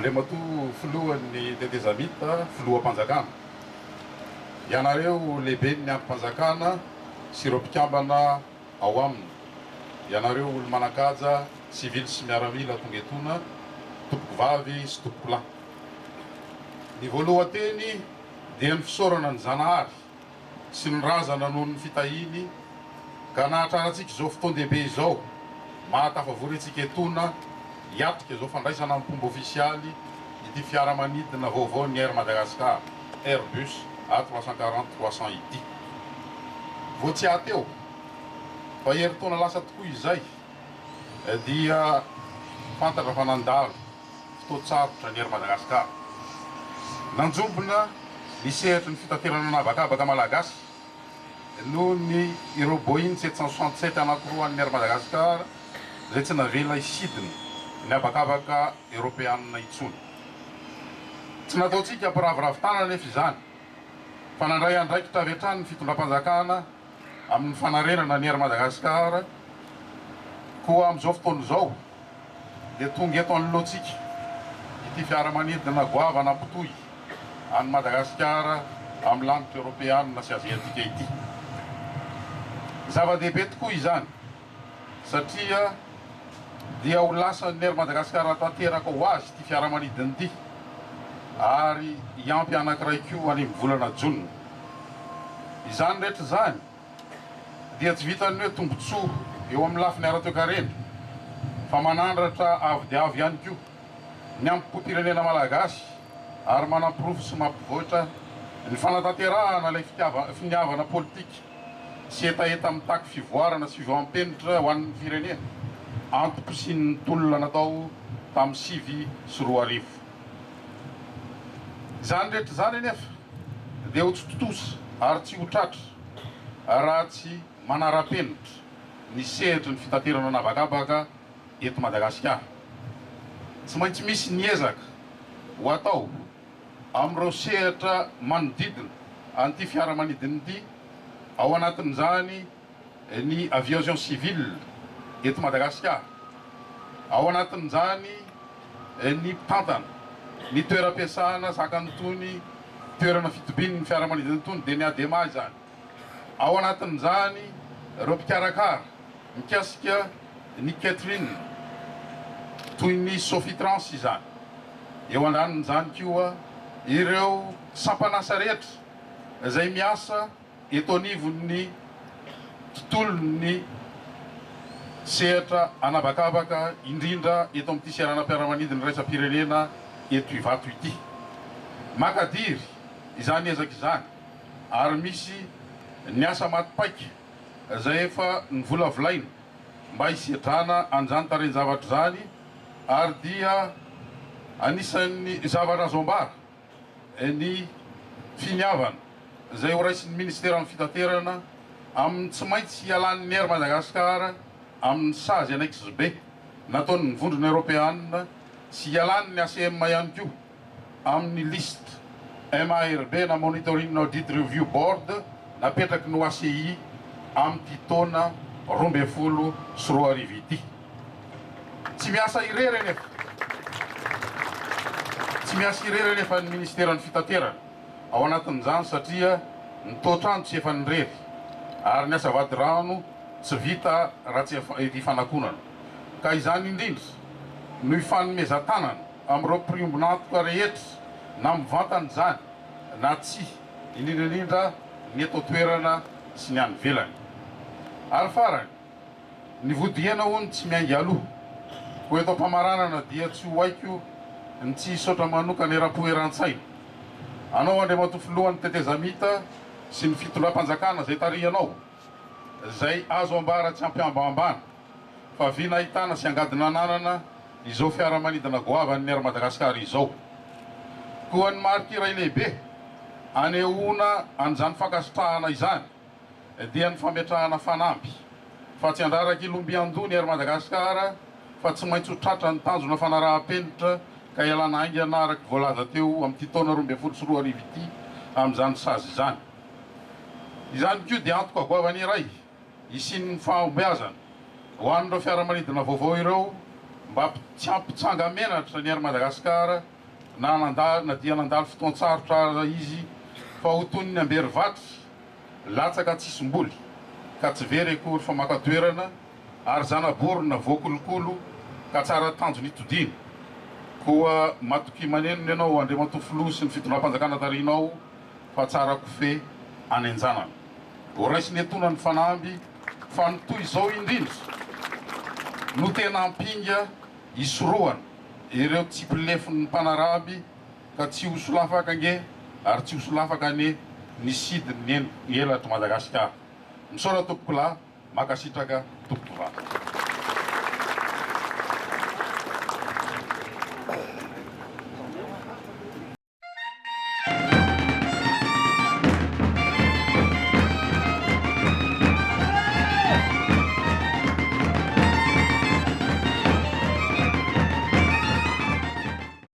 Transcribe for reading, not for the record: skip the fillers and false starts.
Andriamatoa filohan'ny tetezamita filoham-panjakana. Ianareo lehibe ny androm-panjakana sy ireo mpikambana ao aminy. Ianareo olo manakaja, sivily sy miaramila tonga etona, tompoko vavy sy tompoko lahy. Ny voalohan-teny dia ny fisaorana ny Zanahary sy ny razana noho ny fitahiny ka nahatrarantsika izao fotoan-dehibe izao mahatafavory antsika etona hiatrika izao fandraisana amin'ny fomba ofisialy ity fiaramanidina vaovao ny Air Madagascar Airbus A340-300 ity. Vao tsy ahateo fa herintaona lasa tokoa izay dia fantatra fa nandalo fotoan-tsarotra ny Air Madagascar. Nanjombona ny sehatra ny fitaterana n'abakabaka malagasy noho ny ireo Boeing 767 anankiroa an'ny Air Madagascar izay tsy navela isidiny ny abakabaka Europeanina intsony. Tsy nataontsika ampiraviravitana nefa izany fa nandray andraikitra avy hatrany ny fitondram-panjakana amin'ny fanarenana ny Air Madagascar koa amin'izao fotoana izao dia tonga eto anoloantsika ity fiaramanidina goavana ampitohy any Madagasikara amin'ny lanitra Europeanina sy Aziatika ity. Zava-dehibe tokoa izany satria dia ho lasan'ny Air Madagascar tanteraka ho azy ity fiaramanidina ity ary hiampy anankiray koa any amin'ny volana Jona. Izany rehetra izany dia tsy vitany hoe tombotsoa eo amin'ny lafiny ara-toe-karena fa manandratra avy dia avy ihany koa ny ampim-pirenena malagasy ary manampirofo sy mampivoatra ny fanatanterahana ilay finiavana politika sy etaeta amin'ny taky fivoarana sy fivoahampenitra ho an'ny firenena antom-posin'ny tolona natao tamin'ny 9 sy 2000. Izany rehetra izany anefa dia ho tsototosy ary tsy ho tratra raha tsy manara-penitra ny sehatra ny fitaterana n'abakabaka eto Madagasikara. Tsy maintsy misy ny ezaka ho atao amin'ireo sehatra manodidina an'ity fiaramanidina ity, ao anatin'izany ny aviation civile eto Madagasikara, ao anatin'izany ny mpitantana ny toeram-piasana zakan'itony toerana fitobin'ny fiaramanidina itony dia ny ADEMA izany, ao anatin'izany ireo mpikarakara mikasika ny Catherine toy ny Sophie Trans izany, eo andanin'izany koa ireo sampanasa rehetra izay miasa eto anivon'ny tontolon'ny sehatra anabakabaka indrindra eto amin'ity seranam-piaramanidina raisam-pirenena eto Ivato ity. Makadiry izany ezaka izany ary misy ny asa matipaika izay efa nivolavolaina mba hisidrana an'izany tarehin-javatra izany ary dia anisan'ny zavatra azo ambara ny finiavana izay ho raisin'ny ministera amin'ny fitaterana amin'ny tsy maintsy ialan'ny Air Madagascar amin'ny sazy annexe be nataon'ny vondrona Europeanina sy ialan'ny ACM ihany koa amin'ny liste MARB na Monitoring Audit Review Board napetraky ny ACI amin'ny taona 2020 ity. Tsy miasa irery nefa. Tsy miasa irery nefa ny ministeran'ny fitaterana ao anatin'izany satria ny toetrandro tsy efa nirery ary ny asa vady rano tsy vita raha tsy ifanakonana. Ka izany indrindra no ifanomezan-tanana amin'ireo priombonantoka rehetra na mivantana izany na tsy, indrindraindrindra ny eto toerana sy ny any ivelany. Ary farany ny vodiana hono tsy miainga aloha ko eto am-pamaranana dia tsy ho aiko ny tsy hisaotra manokana era-poeran-tsaina. Anao Andriamatoa filohan'ny tetezamita sy ny fitondram-panjakana izay tarihanao izay azo ambara tsy ampiambambana fa vina ahitana sy angadina ananana izao fiaramanidina goavan'ny Air Madagascar izao. Koa ny marikiray lehibe anehoana an'izany fankasitrahana izany dia ny fametrahana fanampy fa tsy andraraky ilombiandony Air Madagascar fa tsy maintsy ho tratra ny tanjona fanaraha-penitra ka ialana ainga anaraky voalaza teo amin'ity taona 2020 ity amin'izany sazy izany. Izany koa dia antoka goavany iray isin'ny fahombiazana ho an'ireo fiaramanidina vaovao ireo mba tsy ampitsanga menatra ny ary Madagasikara na dia nandalo fotoan-tsarotra izy fa ho toy ny Amberivatry latsaka tsisy-mboly ka tsy very akory fa maka-toerana ary zanaborona voakolokolo ka tsara tanjo nitodino koa matoky manenony ianao Andriamatoa sy ny fitondram-panjakana tarinao fa tsara kofe any anjanana ho raisiny etona ny fanamby fa nitoy izao indrindra no tena ampinga isoroana ireo tsy mpilefin'ny mpanaraby ka tsy hosolafaka ange ary tsy hosolafaka ane ny sidiny ny elatry Madagasikara misaora tompoko lahy makasitraka tompoko vavy